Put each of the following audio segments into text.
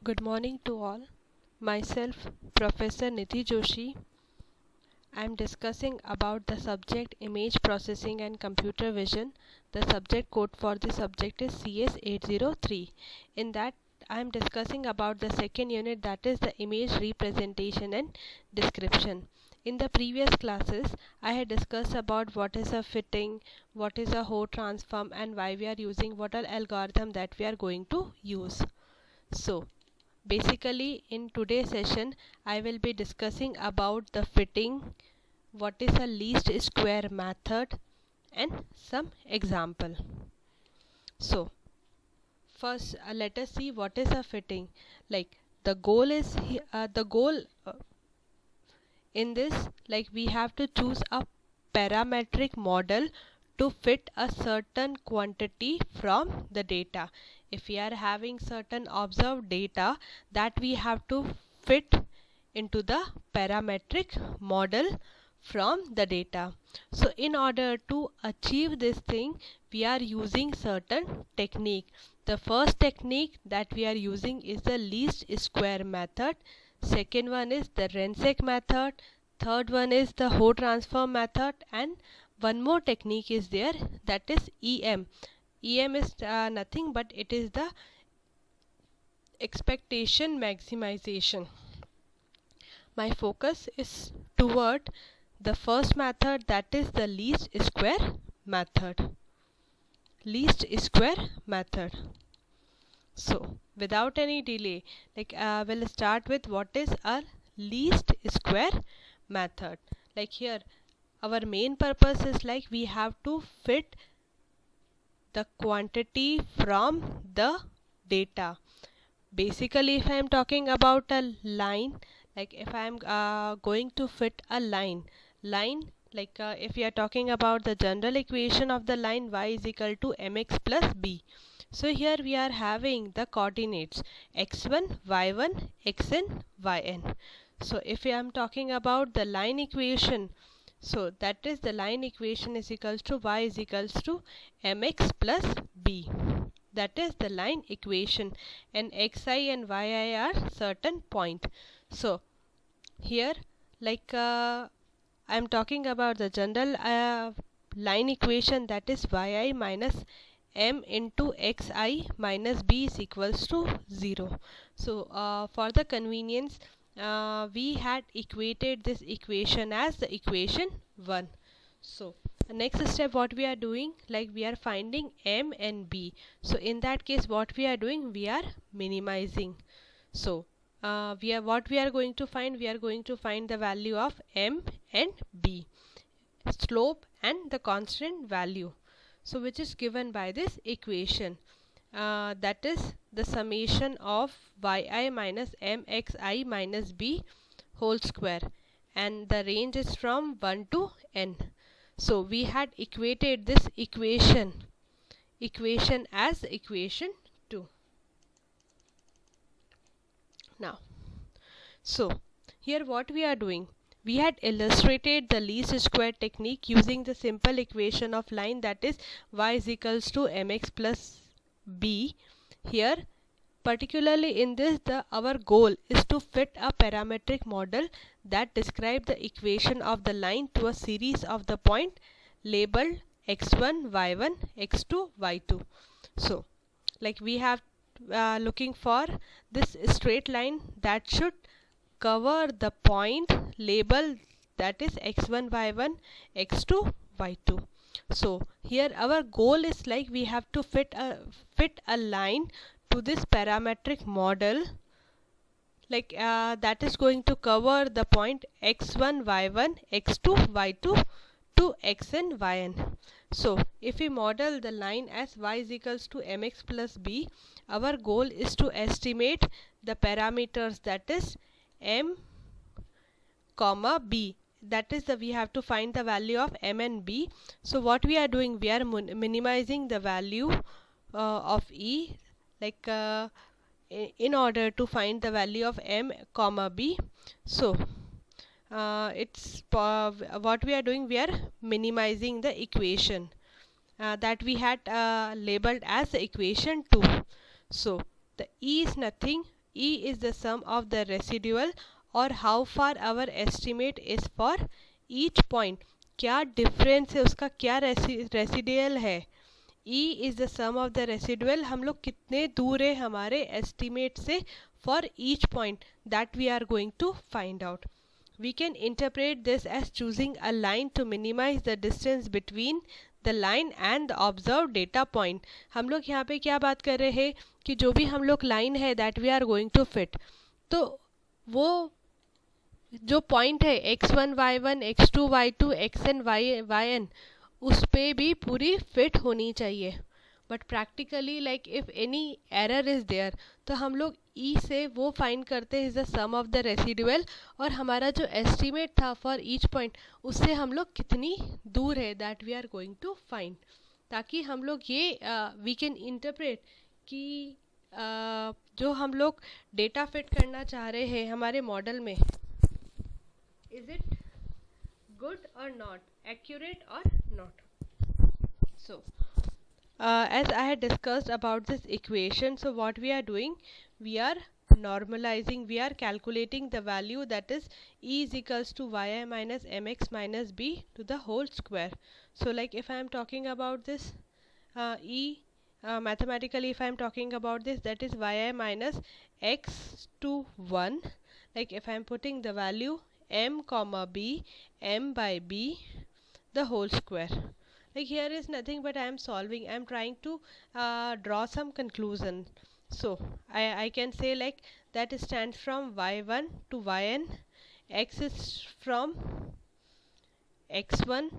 Good morning to all. Myself, Professor Nidhi Joshi. I am discussing about the subject Image Processing and Computer Vision. The subject code for the subject is CS803. In that, I am discussing about the second unit, that is the image representation and description. In the previous classes, I had discussed about what is a fitting, what is a Hoare transform, and why we are using what are algorithm that we are going to use. So, basically, in today's session, I will be discussing about the fitting, what is a least square method, and some example. So, first, let us see what is a fitting. Like the goal is in this, like we have to choose a parametric model to fit a certain quantity from the data. If we are having certain observed data, that we have to fit into the parametric model from the data. So in order to achieve this thing, we are using certain technique. The first technique that we are using is the least square method. Second one is the Rensek method. Third one is the Hoare transform method, and one more technique is there, that is EM. EM is nothing but it is the expectation maximization. My focus is toward the first method, that is the least square method. Least square method. So without any delay, we'll start with what is a least square method. Like here, our main purpose is like we have to fit the quantity from the data. Basically, if I am talking about a line, like if I am going to fit a line, if we are talking about the general equation of the line y is equal to mx plus b. So here we are having the coordinates x1, y1, xn, yn. So if I am talking about the line equation, so that is the line equation is equals to y is equals to mx plus b. That is the line equation, and xi and yi are certain point. So here I am talking about the general line equation, that is yi minus m into xi minus b is equals to 0. So for the convenience, we had equated this equation as the equation 1. So next step what we are doing, like we are finding m and b. So in that case what we are doing, we are minimizing. So we are going to find, we are going to find the value of m and b, slope and the constant value, so which is given by this equation, that is the summation of yi minus mxi minus b whole square, and the range is from 1 to n. So we had equated this equation as equation 2. Now, so here what we are doing, we had illustrated the least square technique using the simple equation of line, that is y is equals to mx plus b. Here particularly in this, our goal is to fit a parametric model that describe the equation of the line to a series of the point labeled x1, y1, x2, y2. So like we have looking for this straight line that should cover the point label, that is x1, y1, x2, y2. So here our goal is like we have to fit a line to this parametric model, that is going to cover the point x1, y1, x2, y2 to xn, yn. So if we model the line as y is equals to mx plus b, our goal is to estimate the parameters, that is m comma b. That is we have to find the value of m and b. So what we are doing, we are minimizing the value of e, in order to find the value of m comma b. So what we are doing, we are minimizing the equation that we had labeled as the equation 2. So the e is nothing, E is the sum of the residual और how far our estimate is for each point. क्या difference है उसका, क्या residual है. E is the sum of the residual, हम लोग कितने दूर है हमारे एस्टिमेट से for each point that we are going to find out. We can interpret this as choosing a line to minimize the distance between the line and the observed data point. हम लोग यहाँ पे क्या बात कर रहे हैं कि जो भी हम लोग लाइन है that we are going to fit, तो वो जो पॉइंट है x1 y1 x2 y2 xn yn उस पे भी पूरी फिट होनी चाहिए. But practically like if any error is there तो हम लोग ई से वो फाइंड करते हैं is the sum of the residual और हमारा जो एस्टिमेट था फॉर ईच पॉइंट उससे हम लोग कितनी दूर है that we are going to find, ताकि हम लोग ये वी कैन इंटरप्रेट कि जो हम लोग डेटा फिट करना चाह रहे हैं हमारे मॉडल में, इज़ इट गुड और नॉट, एक्यूरेट और not. So as I had discussed about this equation, so what we are doing, we are normalizing, we are calculating the value that is E is equals to yi minus mx minus b to the whole square. So like if I am talking about this mathematically if I am talking about this, that is yi minus x to 1, like if I am putting the value m comma b, m by b the whole square. Like here is nothing but I am solving, I am trying to draw some conclusion. So I can say like that stands from y1 to yn, x is from x1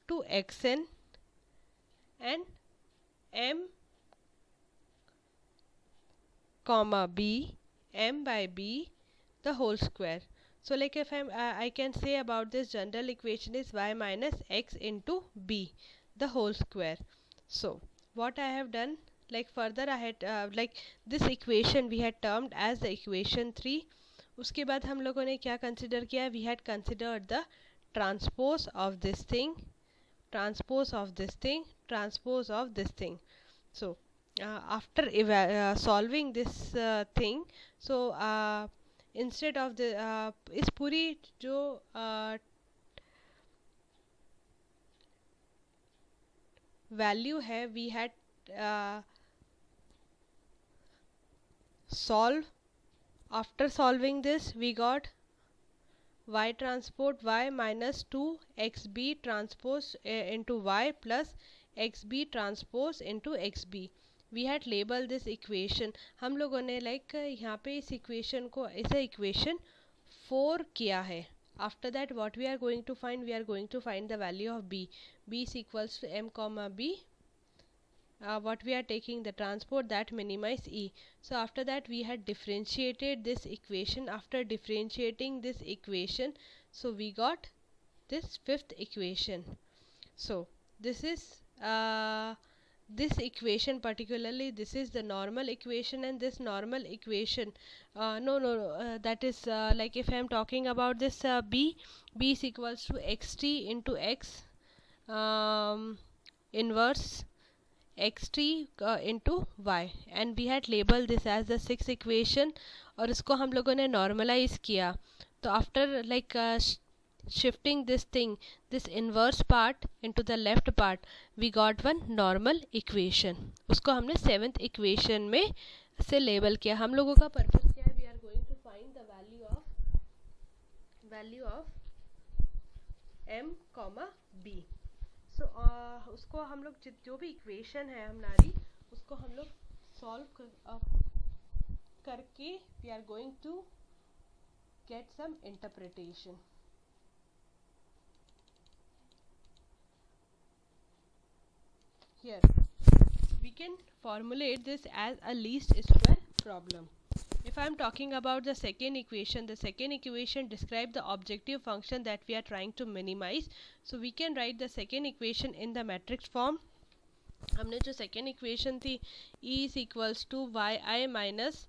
to xn, and m comma b, m by b the whole square. So like if I can say about this general equation is y minus x into b the whole square. So what I have done, like further I had like this equation we had termed as the equation 3. उसके बाद हम लोगों ने क्या consider किया, we had considered the transpose of this thing, transpose of this thing, transpose of this thing. So after solving this thing, so instead of the इस पूरी जो वैल्यू है we had solve, after solving this we got y transpose y minus 2 xb transpose into y plus xb transpose into xb. We had labeled this equation. हम लोगों ने like यहाँ पे इस equation को इसे equation 4 किया है. After that what we are going to find, we are going to find the value of b. b is equals to m comma b. What we are taking the transport that minimize e. So after that we had differentiated this equation. After differentiating this equation, so we got this fifth equation. So this is this equation particularly, this is the normal equation, and this normal equation that is like if I am talking about this b is equals to xt into x inverse xt into y, and we had labeled this as the sixth equation और इसको हम लोगों ने normalize किया. तो after like shifting this thing, this inverse part into the left part, we got one normal equation. उसको हमने seventh equation में से label किया. हम लोगों का purpose क्या है, we are going to find the value of m comma b. So उसको हम लोग जो भी equation है हमारी उसको हम लोग solve करके we are going to get some interpretation. Here we can formulate this as a least square problem. If I am talking about the second equation describes the objective function that we are trying to minimize. So we can write the second equation in the matrix form. हमने जो second equation थी E is equals to yi minus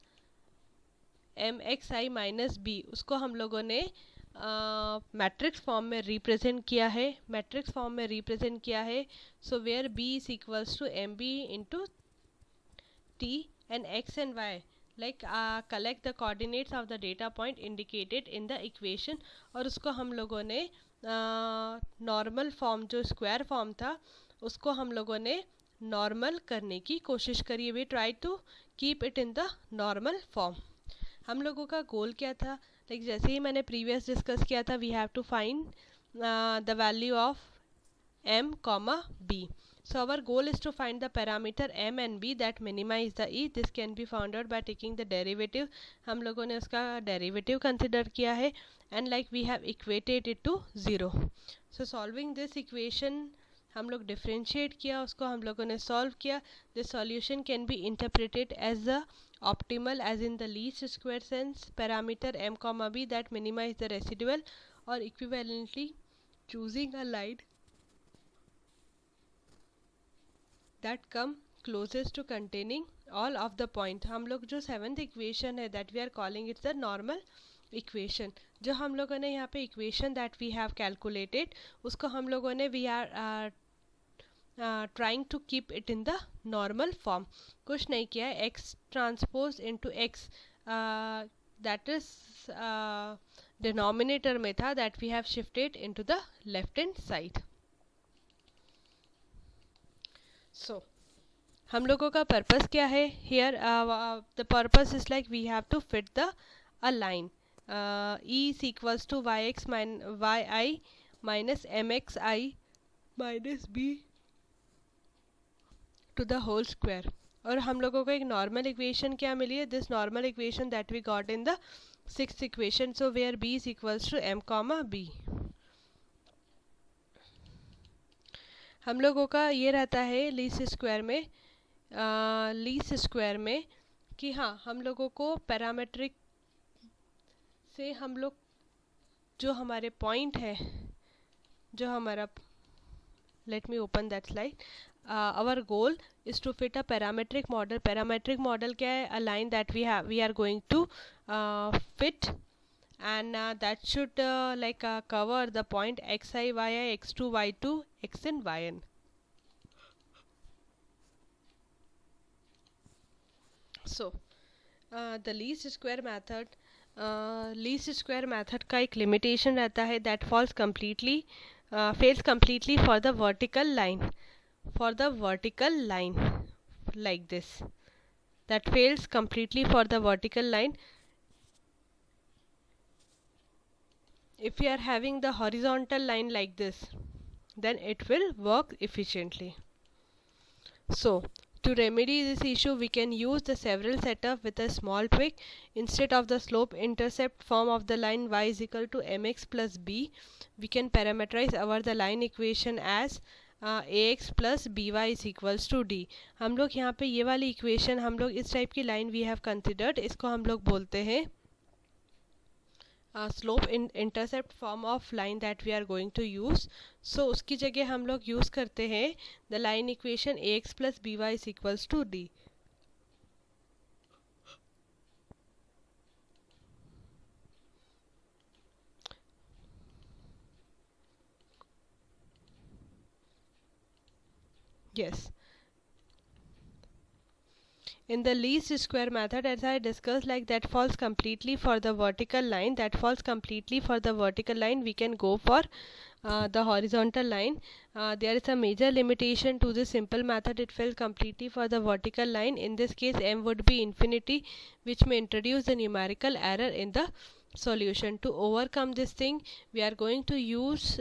mxi minus b, उसको हम लोगों ने matrix form में represent किया है. So where b is equals to mb into t and x and y, like collect the coordinates of the data point indicated in the equation, और उसको हम लोगों ने नॉर्मल फॉर्म, जो स्क्वायर फॉर्म था उसको हम लोगों ने नॉर्मल करने की कोशिश करी. We try to keep it in the normal form. हम लोगों का गोल क्या था, लाइक जैसे ही मैंने प्रीवियस डिस्कस किया था, we have to find the value of m comma b. So our goal is to find the parameter m and b that minimize the e. This can be found out by taking the derivative. हम लोगों ने उसका derivative consider किया है, and like we have equated it to 0. So solving this equation, हम लोग differentiate किया उसको, हम लोगों ने solve किया. This solution can be interpreted as the optimal, as in the least square sense, parameter m comma b that minimize the residual, or equivalently choosing a line that come closest to containing all of the point. हम लोग जो seventh equation है, that we are calling it the normal equation. जो हम लोगों ने यहाँ पे equation that we have calculated, उसको हम लोगों ने we are trying to keep it in the normal form. कुछ नहीं किया है, x transpose into x that is denominator में था, that we have shifted into the left hand side. So हम लोगों का पर्पस क्या है here? The purpose is like we have to fit the a line. E is equals to yx yi minus mxi minus b to the whole square. और हम लोगों को एक नॉर्मल इक्वेशन क्या मिली है? This normal equation that we got in the sixth equation. So where b is equals to m comma b. हम लोगों का ये रहता है लीस्ट स्क्वायर में कि हाँ, हम लोगों को पैरामेट्रिक से हम लोग जो हमारे पॉइंट है, जो हमारा, let me open that slide. Our goal is to fit a parametric model. Parametric model क्या है? A line that we are going to fit, and that should cover the point xi, yi, x2, y2, xn, yn. So the least square method का एक limitation रहता है, that fails completely for the vertical line, like this, that fails completely for the vertical line. If we are having the horizontal line like this, then it will work efficiently. So to remedy this issue, we can use the several setup with a small tweak. Instead of the slope intercept form of the line y is equal to mx plus b, we can parameterize our the line equation as ax plus by is equals to d. हम लोग यहाँ पे ये वाली equation, हम लोग इस type की लाइन वी हैव कंसिडर्ड, इसको हम लोग बोलते हैं slope intercept form of line that we are going to use. So उसकी जगह हम लोग यूज़ करते हैं the line equation a x plus b y is equals to d. Yes. In the least square method, as I discussed, like that falls completely for the vertical line, we can go for the horizontal line. There is a major limitation to this simple method. It fails completely for the vertical line. In this case, m would be infinity, which may introduce the numerical error in the solution. To overcome this thing, we are going to use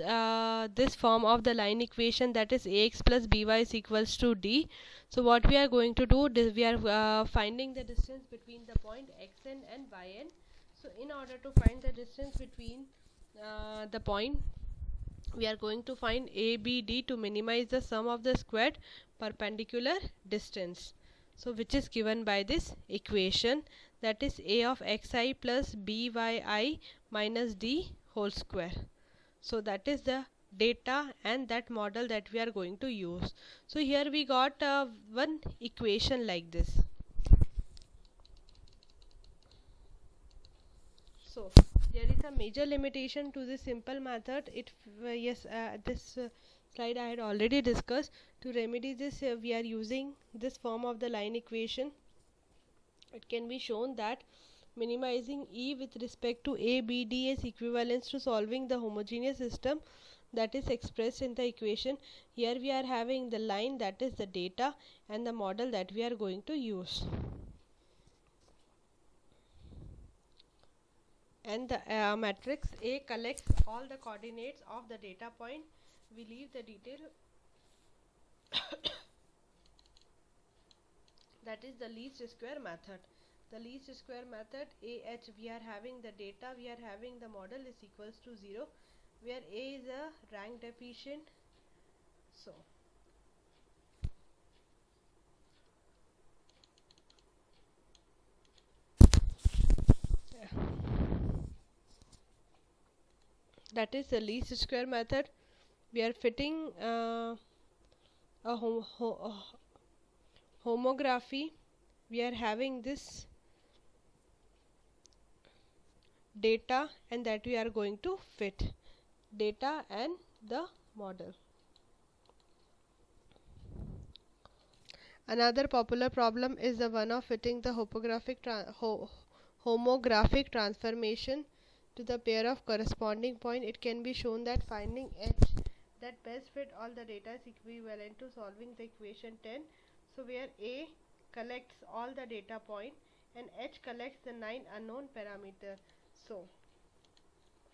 this form of the line equation, that is ax plus by is equals to d. So what we are going to do is we are finding the distance between the point xn and yn. So in order to find the distance between the point, we are going to find a, b, d to minimize the sum of the squared perpendicular distance. So which is given by this equation, that is a of xi plus byi minus d whole square. So that is the data and that model that we are going to use. So here we got one equation like this. So there is a major limitation to this simple method. This slide I had already discussed. To remedy this, we are using this form of the line equation, it can be shown that minimizing E with respect to A, B, D is equivalent to solving the homogeneous system that is expressed in the equation. Here we are having the line, that is the data, and the model that we are going to use. And the matrix A collects all the coordinates of the data point. We leave the detail that is the least square method. The least square method, AH, we are having the data, we are having the model is equals to 0, where A is a rank deficient. So that is the least square method. We are fitting a homography. We are having this data, and that we are going to fit data and the model. Another popular problem is the one of fitting the homographic transformation to the pair of corresponding point. It can be shown that finding H that best fit all the data is equivalent to solving the equation 10. So where A collects all the data point and H collects the 9 unknown parameter. So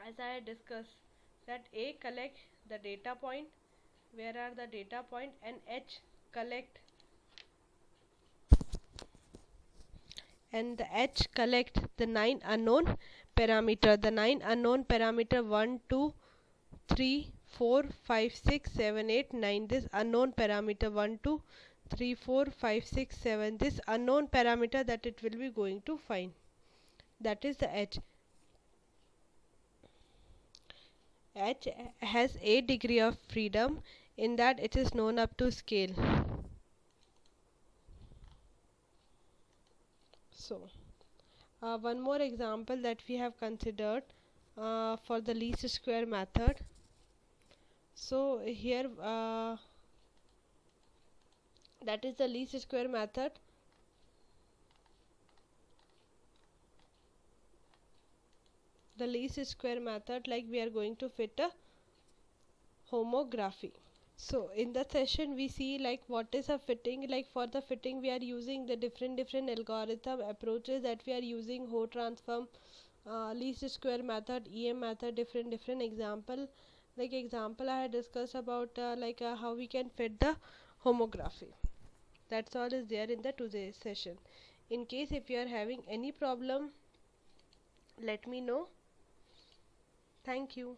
as I had discussed, that A collect the data point, where are the data point, and H collect the 9 unknown parameter. The 9 unknown parameter 1, 2, 3, 4, 5, 6, 7, 8, 9. This unknown parameter 1, 2, 3, 4, 5, 6, 7. This unknown parameter that it will be going to find. That is the H. H has a degree of freedom in that it is known up to scale. So one more example that we have considered for the least square method. So here that is the least square method. The least square method, like we are going to fit a homography. So in the session we see like what is a fitting. Like for the fitting we are using the different algorithm approaches that we are using: Ho transform, least square method, EM method, different example. Like example I had discussed about how we can fit the homography. That's all is there in the today's session. In case if you are having any problem, let me know. Thank you.